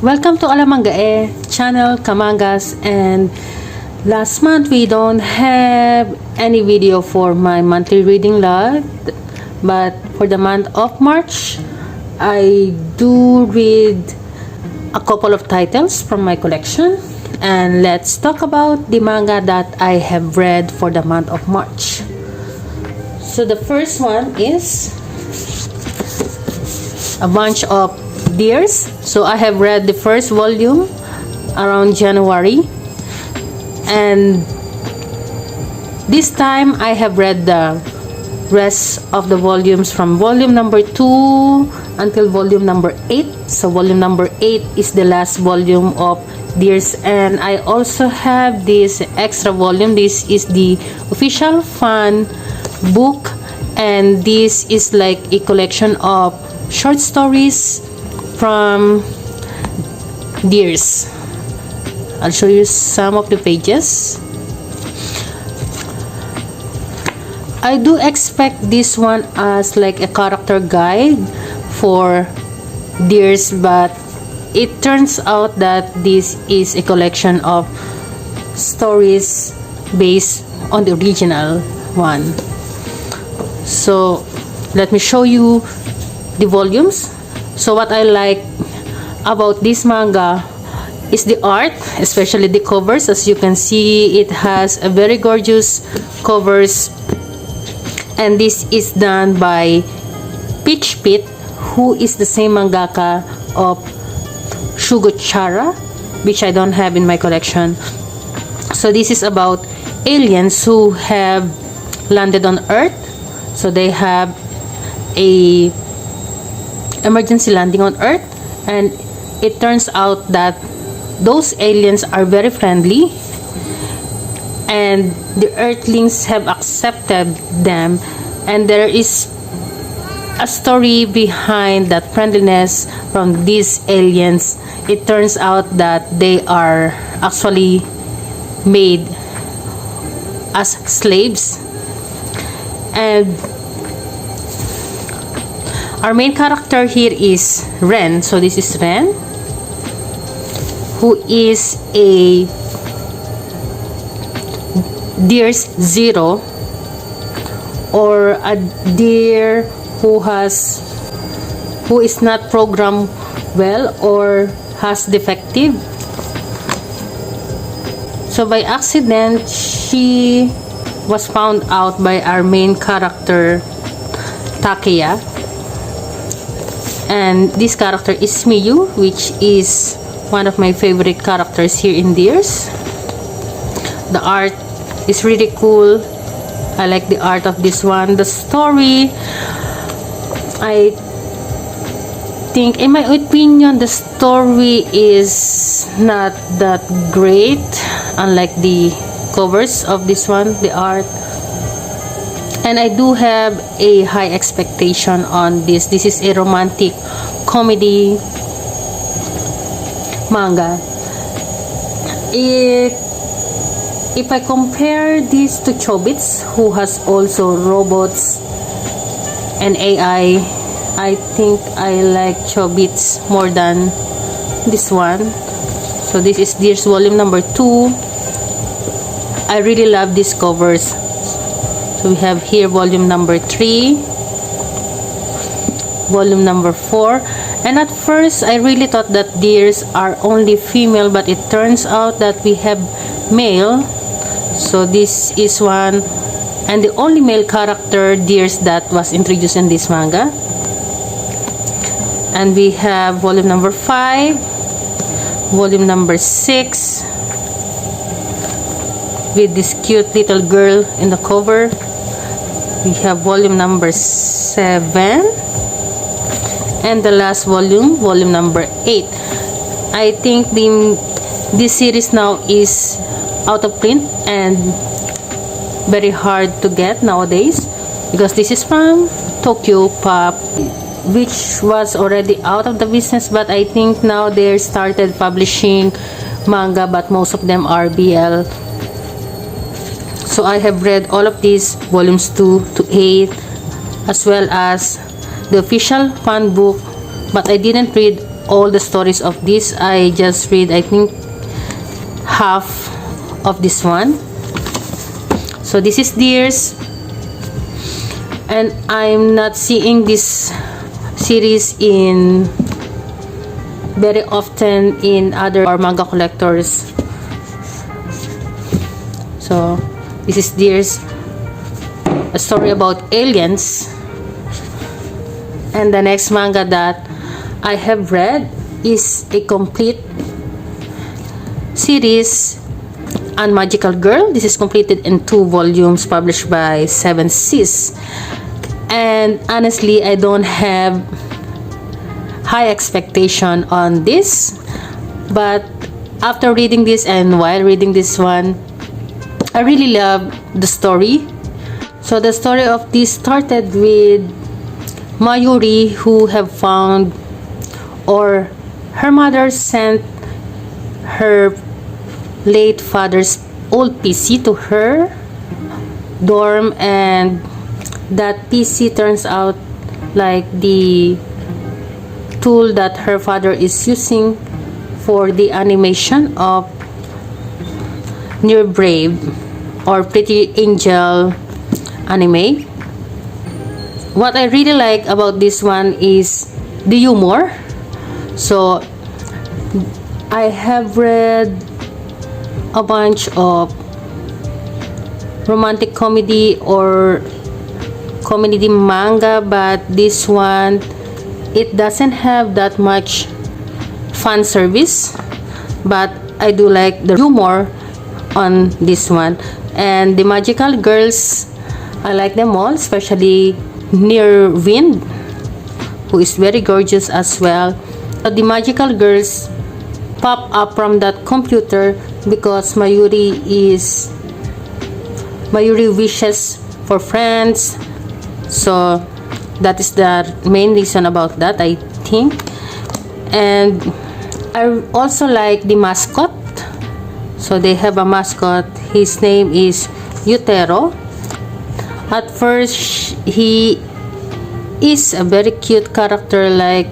Welcome to Manga channel, Kamangas, and last month we don't have any video for my monthly reading log, but for the month of March I do read a couple of titles from my collection, and let's talk about the manga that I have read for the month of March. So the first one is a bunch of deers. So I have read the first volume around January, and this time I have read the rest of the volumes from volume number 2 until volume number 8. So volume number 8 is the last volume of deers, and I also have this extra volume. This is the official fan book, and this is like a collection of short stories from deers. I'll show you some of the pages. I do expect this one as like a character guide for deers, but it turns out that this is a collection of stories based on the original one. So let me show you the volumes. So what I like about this manga is the art, especially the covers. As you can see, it has a very gorgeous covers, and this is done by Peach Pit, who is the same mangaka of Shugochara, which I don't have in my collection. So this is about aliens who have landed on Earth. So they have a emergency landing on Earth, and it turns out that those aliens are very friendly, and the Earthlings have accepted them, and there is a story behind that friendliness from these aliens. It turns out that they are actually made as slaves, and our main character here is Ren. So this is Ren, who is a deer's zero, or a deer who is not programmed well or has defective. So by accident, she was found out by our main character Takeya, and this character is Miyu, which is one of my favorite characters here in Deers. The art is really cool. I like the art of this one. The story, I think, in my opinion, the story is not that great, unlike the covers of this one, the art. And I do have a high expectation on this. This is a romantic comedy manga. If I compare this to Chobits, who has also robots and AI, I think I like Chobits more than this one. So this is Deers volume number 2. I really love these covers. So we have here volume number 3, volume number 4, and at first I really thought that deers are only female, but it turns out that we have male. So this is one and the only male character deers that was introduced in this manga. And we have volume number 5, volume number 6, with this cute little girl in the cover. We have volume number 7, and the last volume, volume number 8. I think this series now is out of print and very hard to get nowadays, because this is from Tokyo Pop, which was already out of the business, but I think now they started publishing manga, but most of them are BL. So I have read all of these volumes 2 to 8, as well as the official fan book, but I didn't read all the stories of this. I just read, I think, half of this one. So this is Dears, and I'm not seeing this series in very often in other manga collectors. So this is Dears, a story about aliens. And the next manga that I have read is a complete series on Magical Girl. This is completed in 2 volumes published by Seven Seas. And honestly, I don't have high expectation on this, but after reading this and while reading this one, I really love the story. So the story of this started with Mayuri, who have found, or her mother sent her late father's old PC to her dorm, and that PC turns out like the tool that her father is using for the animation of Near Brave or Pretty Angel anime. What I really like about this one is the humor. So I have read a bunch of romantic comedy or comedy manga, but this one, it doesn't have that much fan service, but I do like the humor on this one. And the Magical Girls, I like them all, especially Near Wind, who is very gorgeous as well. The Magical Girls pop up from that computer because Mayuri wishes for friends. So that is the main reason about that, I think. And I also like the mascot. So they have a mascot. His name is Yutero. At first, he is a very cute character like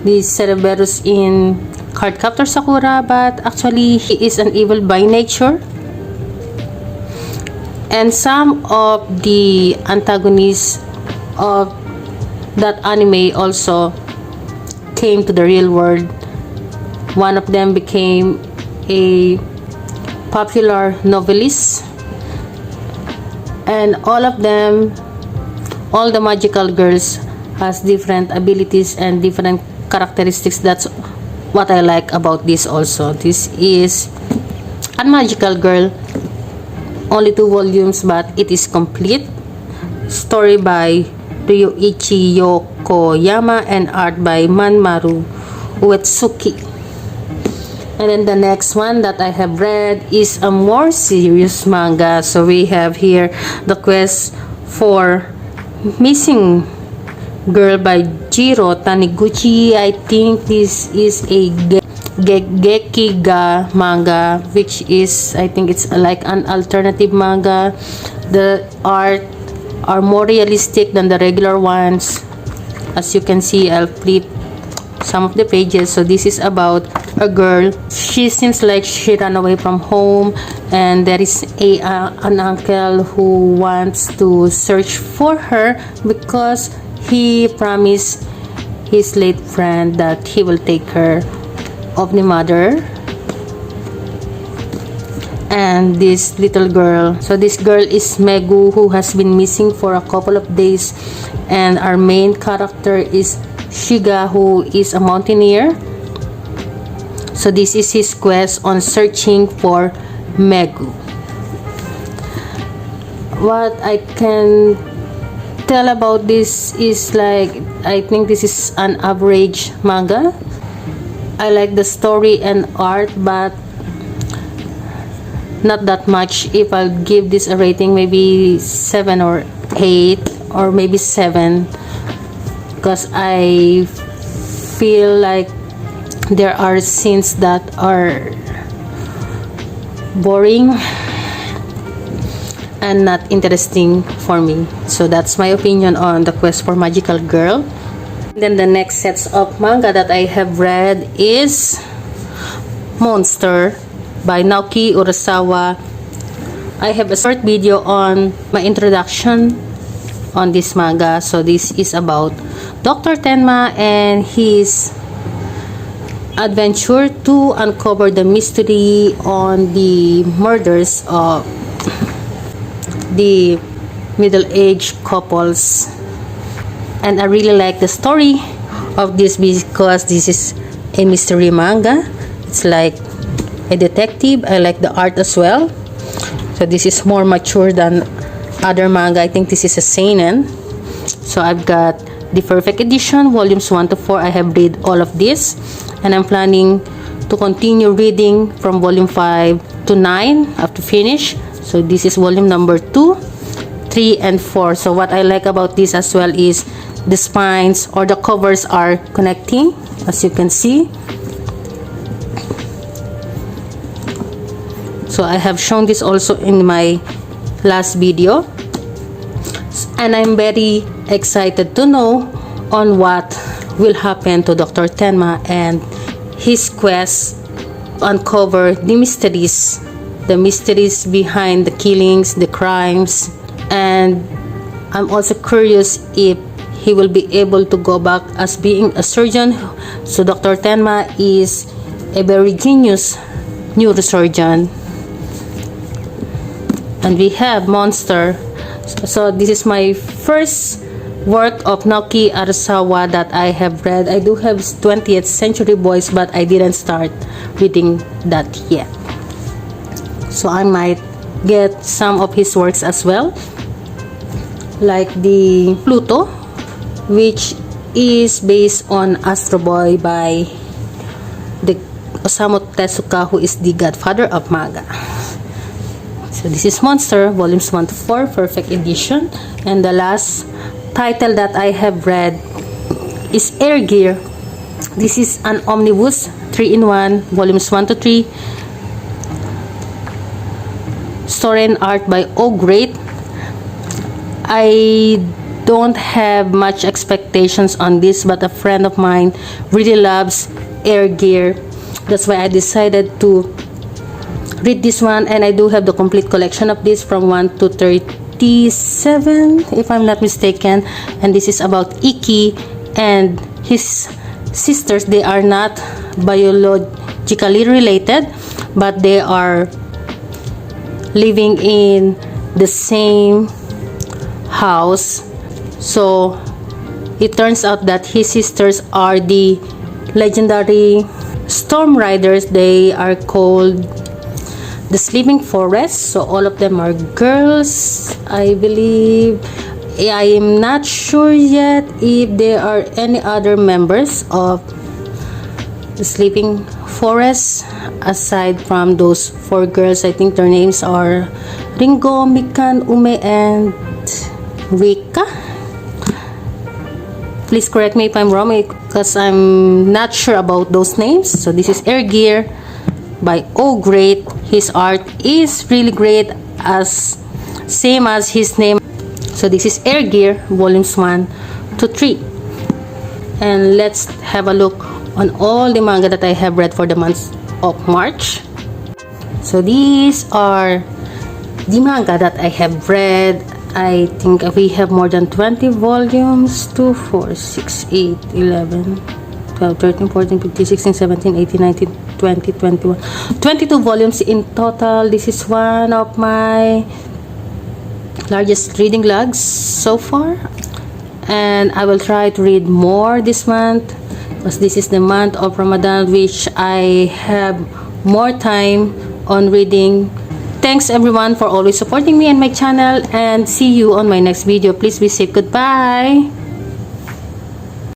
the Cerberus in Cardcaptor Sakura, but actually he is an evil by nature. And some of the antagonists of that anime also came to the real world. One of them became a popular novelist, and all the Magical Girls has different abilities and different characteristics. That's what I like about this also. This is a Magical Girl, only 2 volumes, but it is complete. Story by Ryuichi Yokoyama and art by Manmaru Uetsuki. And then the next one that I have read is a more serious manga. So we have here The Quest for Missing Girl by Jiro Taniguchi. I think this is a Gekiga manga, which is, I think it's like an alternative manga. The art are more realistic than the regular ones. As you can see, I'll flip some of the pages. So this is about a girl. She seems like she ran away from home, and there is an uncle who wants to search for her because he promised his late friend that he will take her of the mother and this little girl. So this girl is Megu, who has been missing for a couple of days, and our main character is Shiga, who is a mountaineer. So this is his quest on searching for Megu. What I can tell about this is, like, I think this is an average manga. I like the story and art, but not that much. If I'll give this a rating, maybe 7 or 8 or maybe 7, because I feel like there are scenes that are boring and not interesting for me. So that's my opinion on The Quest for Magical Girl. Then the next sets of manga that I have read is Monster by Naoki Urasawa. I have a short video on my introduction on this manga. So this is about Dr. Tenma and his adventure to uncover the mystery on the murders of the middle-aged couples. And I really like the story of this because this is a mystery manga. It's like a detective. I like the art as well. So this is more mature than other manga. I think this is a seinen. So I've got the perfect edition, volumes 1 to 4. I have read all of this, and I'm planning to continue reading from volume 5 to 9 up to finish. So this is volume number 2, 3, and 4. So what I like about this as well is the spines or the covers are connecting, as you can see. So I have shown this also in my last video, and I'm very excited to know on what will happen to Dr. Tenma and his quest to uncover the mysteries behind the killings, the crimes. And I'm also curious if he will be able to go back as being a surgeon. So Dr. Tenma is a very genius neurosurgeon. And we have Monster. So this is my first work of Naoki Urasawa that I have read. I do have 20th Century Boys, but I didn't start reading that yet. So I might get some of his works as well, like the Pluto, which is based on Astro Boy by the Osamu Tezuka, who is the godfather of manga. So this is Monster, volumes 1 to 4, perfect edition. And the last title that I have read is Air Gear. This is an omnibus, 3-in-1, volumes 1 to 3. Story and art by O Great. I don't have much expectations on this, but a friend of mine really loves Air Gear. That's why I decided to read this one, and I do have the complete collection of this from 1 to 37, if I'm not mistaken. And this is about Iki and his sisters. They are not biologically related, but they are living in the same house. So it turns out that his sisters are the legendary storm riders. They are called the Sleeping Forest. So all of them are girls, I believe. I am not sure yet if there are any other members of the Sleeping Forest aside from those 4 girls. I think their names are Ringo, Mikan, Ume, and Rika. Please correct me if I'm wrong, because I'm not sure about those names. So this is Air Gear by O Great. His art is really great, as same as his name. So this is Air Gear, volumes 1 to 3. And let's have a look on all the manga that I have read for the month of March. So these are the manga that I have read. I think we have more than 20 volumes. 2, 4, 6, 8, 11, 12, 13, 14, 15, 16, 17, 18, 19, 20, 21, 22 volumes in total. This is one of my largest reading logs so far, and I will try to read more this month, because this is the month of Ramadan, which I have more time on reading. Thanks everyone for always supporting me and my channel, and see you on my next video. Please be safe. Goodbye.